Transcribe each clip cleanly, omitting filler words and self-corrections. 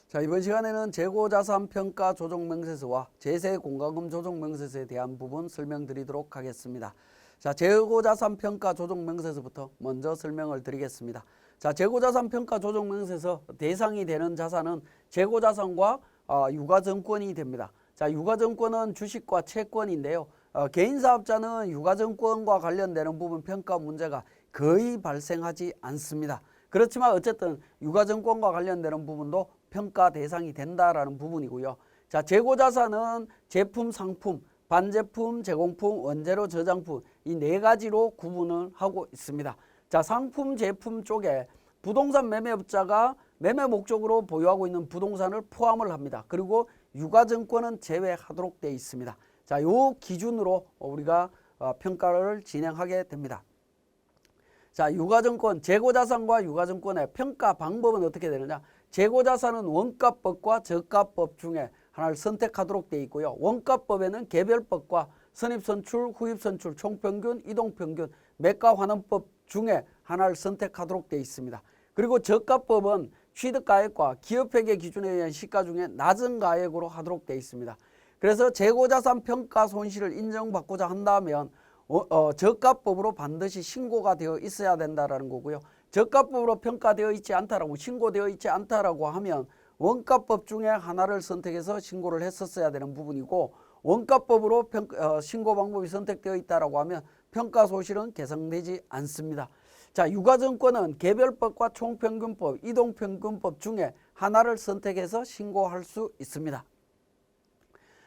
자, 이번 시간에는 재고자산 평가 조정 명세서와 제세 공과금 조정 명세서에 대한 부분 설명드리도록 하겠습니다. 자, 재고자산 평가 조정 명세서부터 먼저 설명을 드리겠습니다. 자, 재고자산 평가 조정 명세서 대상이 되는 자산은 재고자산과 유가증권이 됩니다. 자, 유가증권은 주식과 채권인데요. 개인사업자는 유가증권과 관련되는 부분 평가 문제가 거의 발생하지 않습니다. 그렇지만 어쨌든 유가증권과 관련되는 부분도 평가 대상이 된다라는 부분이고요. 자, 재고자산은 제품, 상품, 반제품, 제공품, 원재료, 저장품 이 네 가지로 구분을 하고 있습니다. 자, 상품, 제품 쪽에 부동산 매매업자가 매매 목적으로 보유하고 있는 부동산을 포함을 합니다. 그리고 유가증권은 제외하도록 되어 있습니다. 자, 요 기준으로 우리가 평가를 진행하게 됩니다. 자, 유가증권, 재고자산과 유가증권의 평가 방법은 어떻게 되느냐? 재고자산은 원가법과 저가법 중에 하나를 선택하도록 되어 있고요. 원가법에는 개별법과 선입선출, 후입선출, 총평균, 이동평균, 매가환원법 중에 하나를 선택하도록 되어 있습니다. 그리고 저가법은 취득가액과 기업회계 기준에 의한 시가 중에 낮은 가액으로 하도록 되어 있습니다. 그래서 재고자산 평가 손실을 인정받고자 한다면 저가법으로 반드시 신고가 되어 있어야 된다라는 거고요. 저가법으로 평가되어 있지 않다라고 신고되어 있지 않다라고 하면 원가법 중에 하나를 선택해서 신고를 했었어야 되는 부분이고, 원가법으로 신고 방법이 선택되어 있다라고 하면 평가 소실은 개선되지 않습니다. 자, 유가증권은 개별법과 총평균법, 이동평균법 중에 하나를 선택해서 신고할 수 있습니다.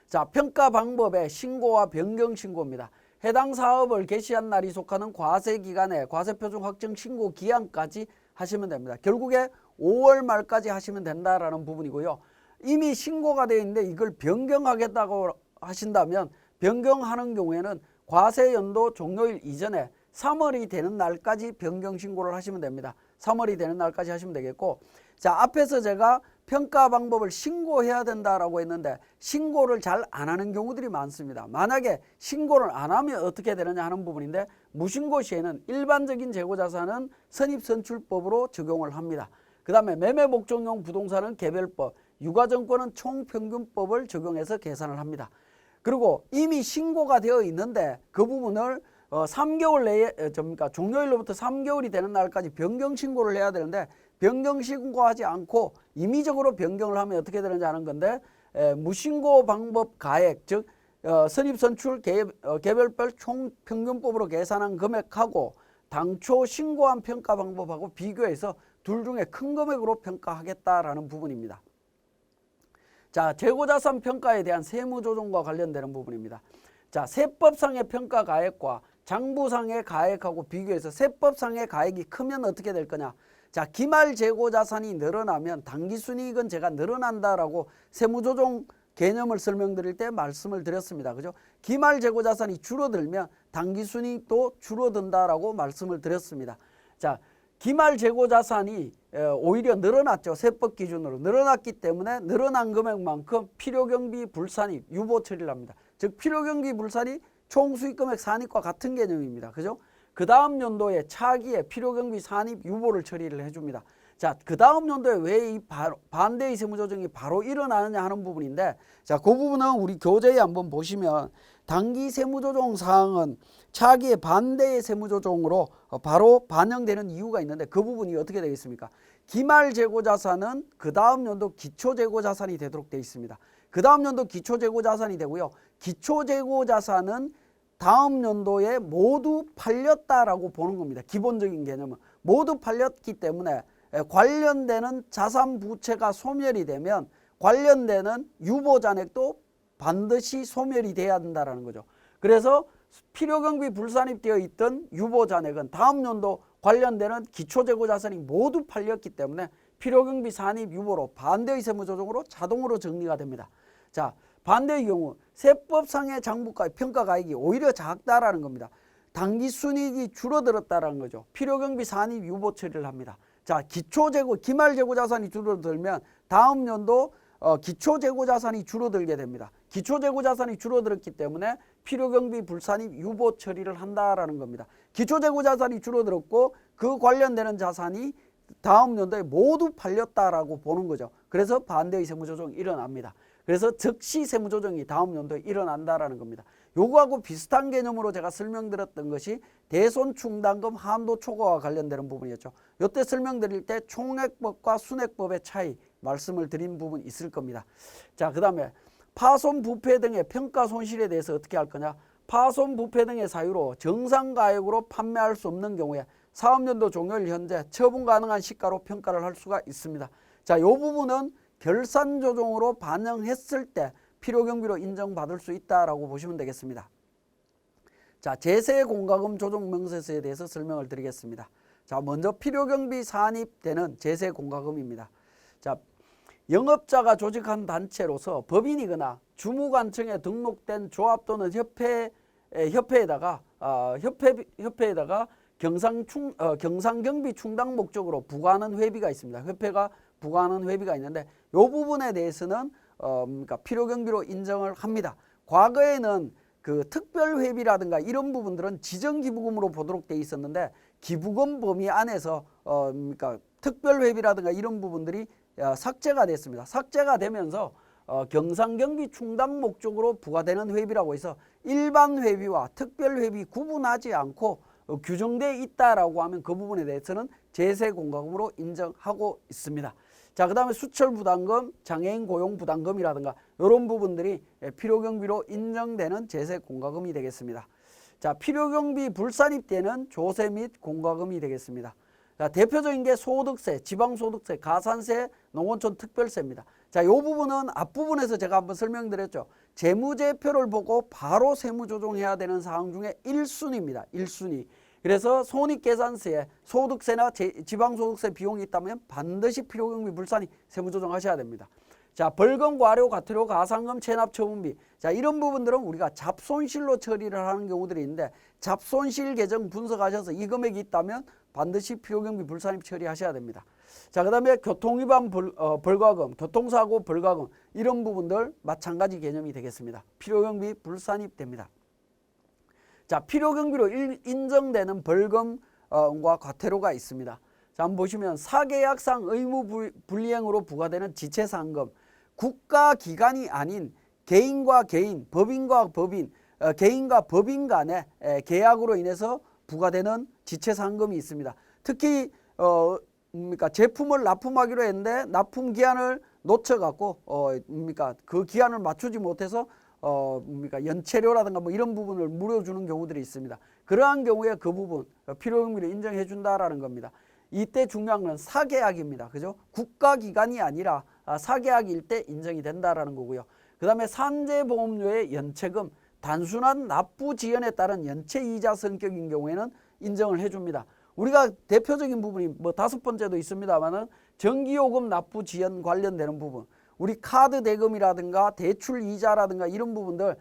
자, 평가 방법의 신고와 변경 신고입니다. 해당 사업을 개시한 날이 속하는 과세기간에 과세표준 확정 신고 기한까지 하시면 됩니다. 결국에 5월 말까지 하시면 된다라는 부분이고요. 이미 신고가 되어 있는데 이걸 변경하겠다고 하신다면 변경하는 경우에는 과세연도 종료일 이전에 3월이 되는 날까지 변경 신고를 하시면 됩니다. 3월이 되는 날까지 하시면 되겠고, 자, 앞에서 제가 평가 방법을 신고해야 된다라고 했는데 신고를 잘 안 하는 경우들이 많습니다. 만약에 신고를 안 하면 어떻게 되느냐 하는 부분인데, 무신고 시에는 일반적인 재고자산은 선입선출법으로 적용을 합니다. 그 다음에 매매목적용 부동산은 개별법, 유가증권은 총평균법을 적용해서 계산을 합니다. 그리고 이미 신고가 되어 있는데 그 부분을 3개월 내에 종료일로부터 3개월이 되는 날까지 변경 신고를 해야 되는데 변경 신고하지 않고 임의적으로 변경을 하면 어떻게 되는지 하는 건데, 무신고 방법 가액, 즉 선입선출 개별별 총평균법으로 계산한 금액하고 당초 신고한 평가 방법하고 비교해서 둘 중에 큰 금액으로 평가하겠다라는 부분입니다. 자, 재고자산 평가에 대한 세무조정과 관련되는 부분입니다. 자, 세법상의 평가 가액과 장부상의 가액하고 비교해서 세법상의 가액이 크면 어떻게 될 거냐? 자, 기말 재고자산이 늘어나면 당기순이익은 제가 늘어난다라고 세무조정 개념을 설명드릴 때 말씀을 드렸습니다. 그죠? 기말 재고자산이 줄어들면 당기순이익도 줄어든다라고 말씀을 드렸습니다. 자, 기말 재고자산이 오히려 늘어났죠. 세법 기준으로 늘어났기 때문에 늘어난 금액만큼 필요경비 불산입 유보 처리를 합니다. 즉 필요경비 불산이 총수익금액 산입과 같은 개념입니다. 그죠? 그 다음 연도에 차기에 필요경비 산입 유보를 처리를 해줍니다. 자, 그 다음 연도에 왜 이 반대의 세무조정이 바로 일어나느냐 하는 부분인데, 자, 그 부분은 우리 교재에 한번 보시면 단기 세무조정 사항은 차기의 반대의 세무조정으로 바로 반영되는 이유가 있는데 그 부분이 어떻게 되겠습니까? 기말 재고자산은 그 다음 연도 기초재고자산이 되도록 되어 있습니다. 그 다음 연도 기초재고자산이 되고요. 기초재고자산은 다음 연도에 모두 팔렸다라고 보는 겁니다. 기본적인 개념은 모두 팔렸기 때문에 관련되는 자산 부채가 소멸이 되면 관련되는 유보잔액도 반드시 소멸이 돼야 된다는 거죠. 그래서 필요경비 불산입되어 있던 유보잔액은 다음 연도 관련되는 기초재고자산이 모두 팔렸기 때문에 필요경비 산입 유보로 반대의 세무조정으로 자동으로 정리가 됩니다. 자, 반대의 경우 세법상의 장부가 평가가액이 오히려 작다라는 겁니다. 당기순이익이 줄어들었다라는 거죠. 필요경비 산입 유보 처리를 합니다. 자, 기말재고자산이 줄어들면 다음 연도 기초재고자산이 줄어들게 됩니다. 기초재고자산이 줄어들었기 때문에 필요경비 불산입 유보 처리를 한다라는 겁니다. 기초재고자산이 줄어들었고 그 관련되는 자산이 다음 연도에 모두 팔렸다라고 보는 거죠. 그래서 반대의 세무조정이 일어납니다. 그래서 즉시 세무조정이 다음 연도에 일어난다라는 겁니다. 요거하고 비슷한 개념으로 제가 설명드렸던 것이 대손충당금 한도 초과와 관련되는 부분이었죠. 이때 설명드릴 때 총액법과 순액법의 차이 말씀을 드린 부분 있을 겁니다. 자, 그 다음에 파손, 부패 등의 평가 손실에 대해서 어떻게 할 거냐. 파손, 부패 등의 사유로 정상가액으로 판매할 수 없는 경우에 사업연도 종료일 현재 처분 가능한 시가로 평가를 할 수가 있습니다. 자, 이 부분은 결산 조정으로 반영했을 때 필요경비로 인정받을 수 있다라고 보시면 되겠습니다. 자, 제세 공과금 조정 명세서에 대해서 설명을 드리겠습니다. 자, 먼저 필요경비 산입되는 제세 공과금입니다. 자, 영업자가 조직한 단체로서 법인이거나 주무관청에 등록된 조합 또는 협회에다가 경상경비 충당 목적으로 부과하는 회비가 있습니다. 협회가 부과하는 회비가 있는데 이 부분에 대해서는 그러니까 필요경비로 인정을 합니다. 과거에는 그 특별회비라든가 이런 부분들은 지정기부금으로 보도록 돼 있었는데 기부금 범위 안에서 그러니까 특별회비라든가 이런 부분들이 삭제가 됐습니다. 삭제가 되면서 경상경비 충당 목적으로 부과되는 회비라고 해서 일반 회비와 특별회비 구분하지 않고 규정되어 있다라고 하면 그 부분에 대해서는 제세공과금으로 인정하고 있습니다. 자, 그 다음에 수철부담금, 장애인 고용부담금이라든가 이런 부분들이 필요경비로 인정되는 제세공과금이 되겠습니다. 자, 필요경비 불산입 때는 조세 및 공과금이 되겠습니다. 자, 대표적인 게 소득세, 지방소득세, 가산세, 농어촌 특별세입니다. 자, 이 부분은 앞부분에서 제가 한번 설명드렸죠. 재무제표를 보고 바로 세무조정해야 되는 사항 중에 1순위입니다. 1순위. 그래서 손익계산서에 소득세나 지방소득세 비용이 있다면 반드시 필요경비 불산입 세무조정하셔야 됩니다. 자, 벌금, 과료, 과태료, 가산금, 체납, 처분비. 자, 이런 부분들은 우리가 잡손실로 처리를 하는 경우들이 있는데 잡손실 계정 분석하셔서 이 금액이 있다면 반드시 필요경비 불산입 처리하셔야 됩니다. 자, 그 다음에 교통위반 벌과금, 교통사고 벌과금 이런 부분들 마찬가지 개념이 되겠습니다. 필요경비 불산입 됩니다. 자, 필요경비로 인정되는 벌금과 과태료가 있습니다. 자, 한번 보시면 사계약상 의무 불이행으로 부과되는 지체상금, 국가기관이 아닌 개인과 개인, 법인과 법인, 개인과 법인 간의 계약으로 인해서 부과되는 지체상금이 있습니다. 특히 그러니까 제품을 납품하기로 했는데 납품 기한을 놓쳐갖고 그러니까 그 기한을 맞추지 못해서 그러니까 연체료라든가 뭐 이런 부분을 물어주는 경우들이 있습니다. 그러한 경우에 그 부분 필요경비를 인정해 준다라는 겁니다. 이때 중요한 건 사계약입니다. 그죠? 국가기관이 아니라 사계약일 때 인정이 된다라는 거고요. 그 다음에 산재보험료의 연체금, 단순한 납부 지연에 따른 연체이자 성격인 경우에는 인정을 해줍니다. 우리가 대표적인 부분이 뭐 5번째도 있습니다만은 전기요금 납부 지연 관련되는 부분, 우리 카드 대금이라든가 대출 이자라든가 이런 부분들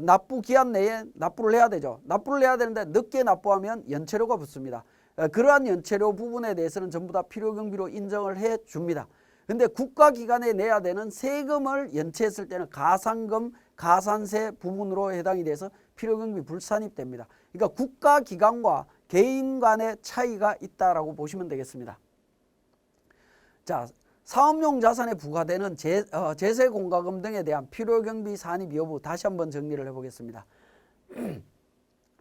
납부 기한 내에 납부를 해야 되죠. 납부를 해야 되는데 늦게 납부하면 연체료가 붙습니다. 그러한 연체료 부분에 대해서는 전부 다 필요경비로 인정을 해 줍니다. 근데 국가기관에 내야 되는 세금을 연체했을 때는 가산금, 가산세 부분으로 해당이 돼서 필요경비 불산입됩니다. 그러니까 국가기관과 개인 간의 차이가 있다라고 보시면 되겠습니다. 자, 사업용 자산에 부과되는 제세공과금 등에 대한 필요경비 산입 여부 다시 한번 정리를 해보겠습니다.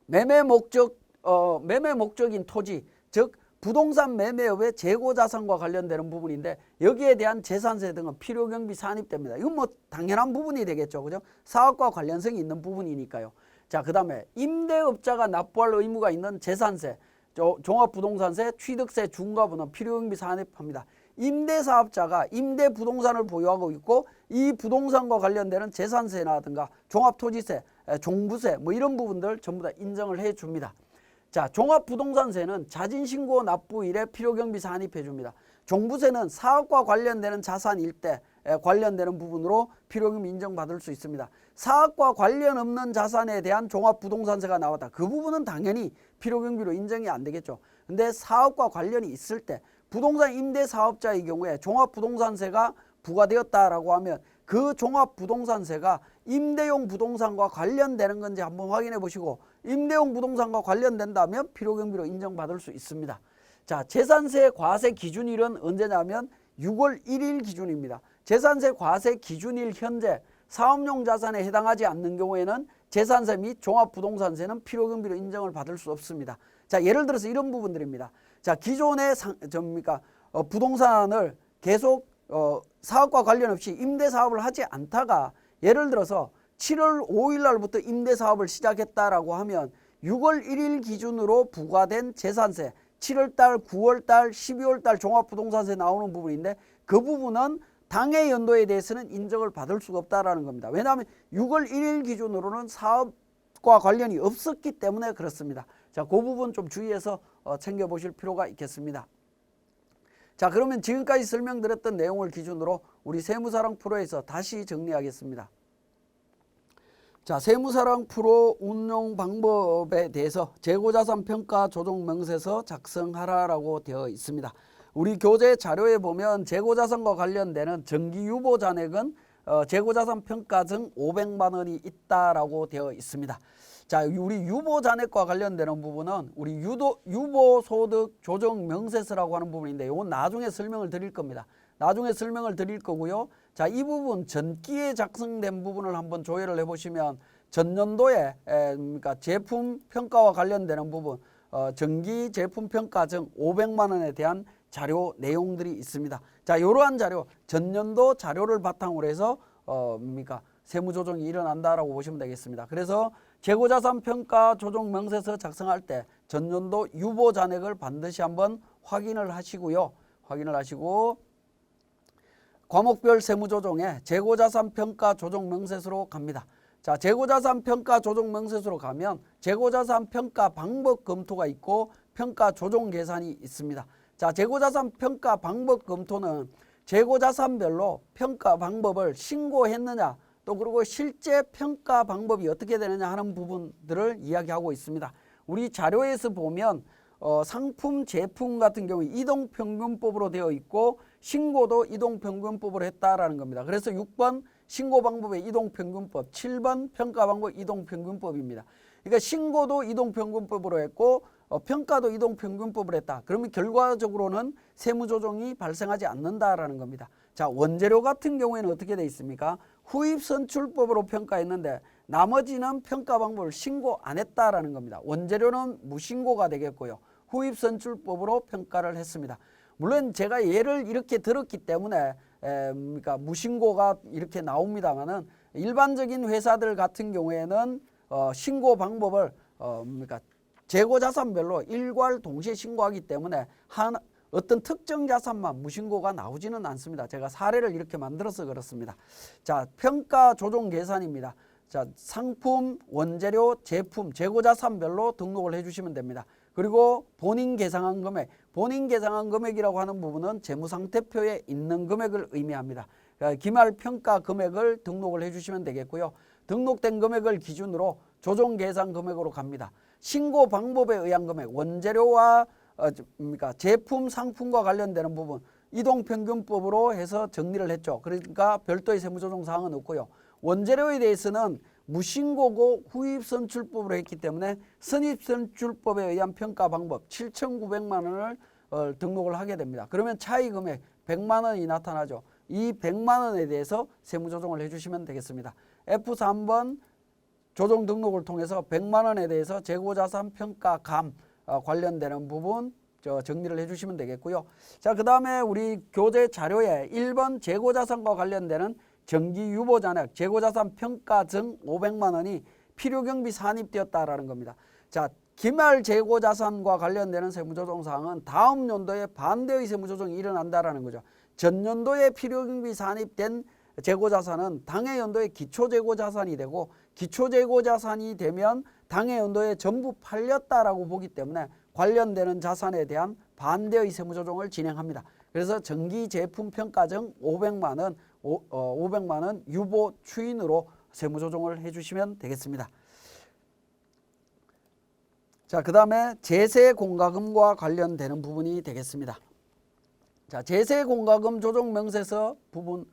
매매 목적인 토지, 즉 부동산 매매업의 재고자산과 관련되는 부분인데 여기에 대한 재산세 등은 필요경비 산입됩니다. 이건 뭐 당연한 부분이 되겠죠. 그죠? 사업과 관련성이 있는 부분이니까요. 자, 그 다음에 임대업자가 납부할 의무가 있는 재산세, 종합부동산세, 취득세, 중과부는 필요경비 산입합니다. 임대사업자가 임대부동산을 보유하고 있고 이 부동산과 관련되는 재산세라든가 종합토지세, 종부세 뭐 이런 부분들 전부 다 인정을 해 줍니다. 자, 종합부동산세는 자진신고 납부일에 필요경비 산입해 줍니다. 종부세는 사업과 관련되는 자산일 때 관련되는 부분으로 필요경비 인정받을 수 있습니다. 사업과 관련 없는 자산에 대한 종합부동산세가 나왔다. 그 부분은 당연히 필요경비로 인정이 안 되겠죠. 근데 사업과 관련이 있을 때 부동산 임대사업자의 경우에 종합부동산세가 부과되었다라고 하면 그 종합부동산세가 임대용 부동산과 관련되는 건지 한번 확인해 보시고 임대용 부동산과 관련된다면 필요경비로 인정받을 수 있습니다. 자, 재산세 과세 기준일은 언제냐면 6월 1일 기준입니다. 재산세 과세 기준일 현재 사업용 자산에 해당하지 않는 경우에는 재산세 및 종합부동산세는 필요경비로 인정을 받을 수 없습니다. 자, 예를 들어서 이런 부분들입니다. 자, 기존의 부동산을 계속 사업과 관련 없이 임대사업을 하지 않다가 예를 들어서 7월 5일 날부터 임대사업을 시작했다라고 하면 6월 1일 기준으로 부과된 재산세 7월달, 9월달, 12월달 종합부동산세 나오는 부분인데 그 부분은 당해 연도에 대해서는 인정을 받을 수가 없다라는 겁니다. 왜냐하면 6월 1일 기준으로는 사업과 관련이 없었기 때문에 그렇습니다. 자, 그 부분 좀 주의해서 챙겨보실 필요가 있겠습니다. 자, 그러면 지금까지 설명드렸던 내용을 기준으로 우리 세무사랑 프로에서 다시 정리하겠습니다. 자, 세무사랑 프로 운용 방법에 대해서 재고자산 평가 조정 명세서 작성하라라고 되어 있습니다. 우리 교재 자료에 보면 재고자산과 관련되는 정기유보 잔액은 재고자산 평가증 500만 원이 있다라고 되어 있습니다. 자, 우리 유보 잔액과 관련되는 부분은 우리 유보소득 조정 명세서라고 하는 부분인데 이건 나중에 설명을 드릴 겁니다. 나중에 설명을 드릴 거고요. 자, 이 부분 전기에 작성된 부분을 한번 조회를 해보시면 전년도에 그러니까 제품 평가와 관련되는 부분 전기 제품 평가증 500만 원에 대한 자료 내용들이 있습니다. 자, 이러한 자료 전년도 자료를 바탕으로 해서 세무조정이 일어난다라고 보시면 되겠습니다. 그래서 재고자산 평가 조정 명세서 작성할 때 전년도 유보 잔액을 반드시 한번 확인을 하시고요. 확인을 하시고 과목별 세무조정에 재고자산 평가 조정 명세서로 갑니다. 자, 재고자산 평가 조정 명세서로 가면 재고자산 평가 방법 검토가 있고 평가 조정 계산이 있습니다. 자, 재고자산 평가 방법 검토는 재고자산별로 평가 방법을 신고했느냐 또 그리고 실제 평가 방법이 어떻게 되느냐 하는 부분들을 이야기하고 있습니다. 우리 자료에서 보면 상품, 제품 같은 경우 이동평균법으로 되어 있고 신고도 이동평균법으로 했다라는 겁니다. 그래서 6번 신고 방법의 이동평균법, 7번 평가 방법 이동평균법입니다. 그러니까 신고도 이동평균법으로 했고 평가도 이동평균법으로 했다. 그러면 결과적으로는 세무조정이 발생하지 않는다라는 겁니다. 자, 원재료 같은 경우에는 어떻게 되어 있습니까? 후입선출법으로 평가했는데 나머지는 평가 방법을 신고 안 했다라는 겁니다. 원재료는 무신고가 되겠고요. 후입선출법으로 평가를 했습니다. 물론 제가 예를 이렇게 들었기 때문에 그러니까 무신고가 이렇게 나옵니다만은 일반적인 회사들 같은 경우에는 신고 방법을 그러니까 재고자산별로 일괄 동시에 신고하기 때문에 어떤 특정 자산만 무신고가 나오지는 않습니다. 제가 사례를 이렇게 만들어서 그렇습니다. 자, 평가 조정 계산입니다. 자, 상품, 원재료, 제품, 재고자산별로 등록을 해주시면 됩니다. 그리고 본인 계상한 금액, 본인 계상한 금액이라고 하는 부분은 재무상태표에 있는 금액을 의미합니다. 그러니까 기말 평가 금액을 등록을 해주시면 되겠고요. 등록된 금액을 기준으로 조정 계산 금액으로 갑니다. 신고 방법에 의한 금액, 원재료와 그러니까 제품, 상품과 관련되는 부분 이동평균법으로 해서 정리를 했죠. 그러니까 별도의 세무조정 사항은 없고요. 원재료에 대해서는 무신고고 후입선출법으로 했기 때문에 선입선출법에 의한 평가 방법 7,900만 원을 등록을 하게 됩니다. 그러면 차이 금액 100만 원이 나타나죠. 이 100만 원에 대해서 세무조정을 해주시면 되겠습니다. F3번 조정 등록을 통해서 100만 원에 대해서 재고자산 평가감 관련되는 부분 정리를 해주시면 되겠고요. 자, 그 다음에 우리 교재 자료에 1번 재고자산과 관련되는 정기유보잔액 재고자산 평가증 500만 원이 필요경비 산입되었다라는 겁니다. 자, 기말 재고자산과 관련되는 세무조정사항은 다음 연도에 반대의 세무조정이 일어난다라는 거죠. 전년도에 필요경비 산입된 재고자산은 당해 연도에 기초재고자산이 되고 기초재고자산이 되면 당해 연도에 전부 팔렸다라고 보기 때문에 관련되는 자산에 대한 반대의 세무조정을 진행합니다. 그래서 정기제품평가증 500만 원 유보 추인으로 세무조정을 해주시면 되겠습니다. 자, 그 다음에 제세공과금과 관련되는 부분이 되겠습니다. 자, 제세공과금 조정명세서 부분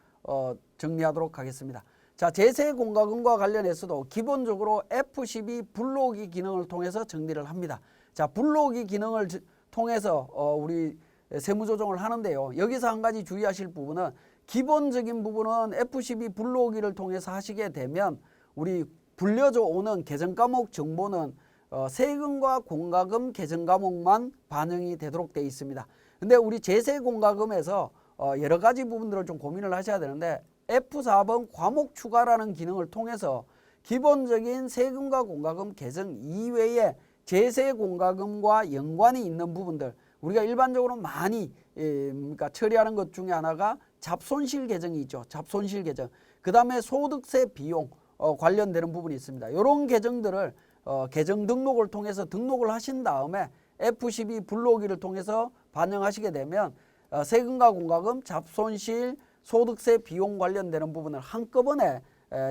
정리하도록 하겠습니다. 자, 제세공과금과 관련해서도 기본적으로 F12 불러오기 기능을 통해서 정리를 합니다. 자, 불러오기 기능을 통해서 우리 세무 조정을 하는데요. 여기서 한 가지 주의하실 부분은 기본적인 부분은 F12 불러오기를 통해서 하시게 되면 우리 불려져 오는 계정 과목 정보는 세금과 공과금 계정 과목만 반영이 되도록 되어 있습니다. 근데 우리 제세 공과금에서 여러 가지 부분들을 좀 고민을 하셔야 되는데 F4번 과목 추가라는 기능을 통해서 기본적인 세금과 공과금 계정 이외에 제세 공과금과 연관이 있는 부분들 우리가 일반적으로 많이 그러니까 처리하는 것 중에 하나가 잡손실 계정이 있죠. 잡손실 계정. 그 다음에 소득세 비용 관련되는 부분이 있습니다. 이런 계정들을 계정 등록을 통해서 등록을 하신 다음에 F12 불러오기를 통해서 반영하시게 되면 세금과 공과금, 잡손실, 소득세 비용 관련되는 부분을 한꺼번에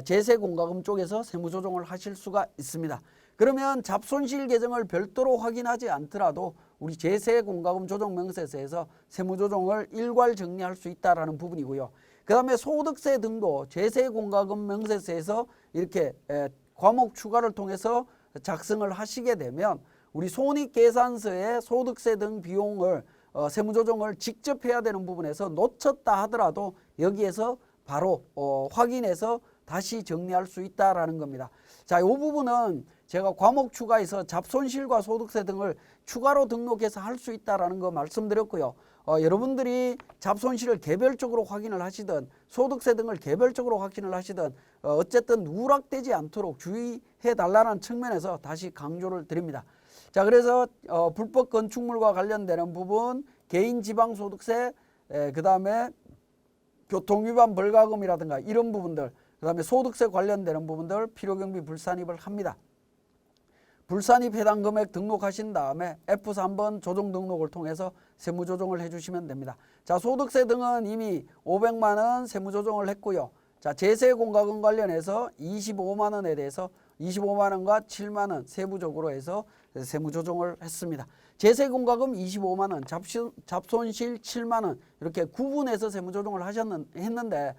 제세 공과금 쪽에서 세무조정을 하실 수가 있습니다. 그러면 잡손실 계정을 별도로 확인하지 않더라도 우리 제세 공과금 조정 명세서에서 세무조정을 일괄 정리할 수 있다는 부분이고요. 그 다음에 소득세 등도 제세 공과금 명세서에서 이렇게 과목 추가를 통해서 작성을 하시게 되면 우리 손익계산서에 소득세 등 비용을 세무조정을 직접 해야 되는 부분에서 놓쳤다 하더라도 여기에서 바로 확인해서 다시 정리할 수 있다라는 겁니다. 자, 이 부분은 제가 과목 추가해서 잡손실과 소득세 등을 추가로 등록해서 할 수 있다라는 거 말씀드렸고요. 여러분들이 잡손실을 개별적으로 확인을 하시든 소득세 등을 개별적으로 확인을 하시든 어쨌든 누락되지 않도록 주의해 달라는 측면에서 다시 강조를 드립니다. 자, 그래서 불법 건축물과 관련되는 부분, 개인 지방소득세, 그 다음에 교통위반 벌가금이라든가 이런 부분들, 그 다음에 소득세 관련되는 부분들 필요경비 불산입을 합니다. 불산입 해당 금액 등록하신 다음에 F3번 조정 등록을 통해서 세무조정을 해주시면 됩니다. 자, 소득세 등은 이미 500만 원 세무조정을 했고요. 자, 제세 공과금 관련해서 25만 원에 대해서 25만 원과 7만 원 세부적으로 해서 세무조정을 했습니다. 제세 공과금 25만 원, 잡손실 7만 원 이렇게 구분해서 세무조정을 했는데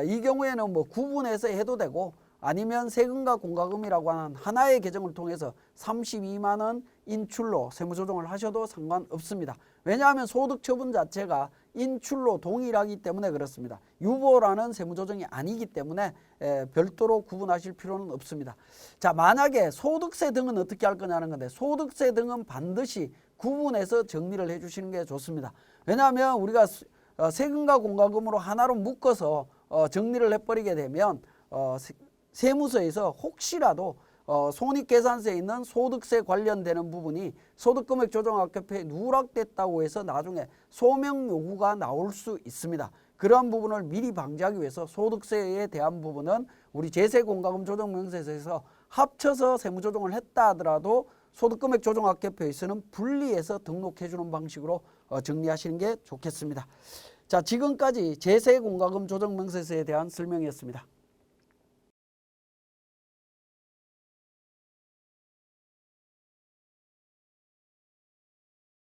이 경우에는 뭐 구분해서 해도 되고 아니면 세금과 공과금이라고 하는 하나의 계정을 통해서 32만 원 인출로 세무조정을 하셔도 상관없습니다. 왜냐하면 소득 처분 자체가 인출로 동일하기 때문에 그렇습니다. 유보라는 세무조정이 아니기 때문에 별도로 구분하실 필요는 없습니다. 자, 만약에 소득세 등은 어떻게 할 거냐는 건데 소득세 등은 반드시 구분해서 정리를 해주시는 게 좋습니다. 왜냐하면 우리가 세금과 공과금으로 하나로 묶어서 정리를 해버리게 되면 세무서에서 혹시라도 손익계산서에 있는 소득세 관련되는 부분이 소득금액 조정학급회에 누락됐다고 해서 나중에 소명 요구가 나올 수 있습니다. 그러한 부분을 미리 방지하기 위해서 소득세에 대한 부분은 우리 제세공과금 조정명세서에서 합쳐서 세무조정을 했다 하더라도 소득금액 조정학급회에서는 분리해서 등록해 주는 방식으로 정리하시는 게 좋겠습니다. 자, 지금까지 제세공과금 조정명세서에 대한 설명이었습니다.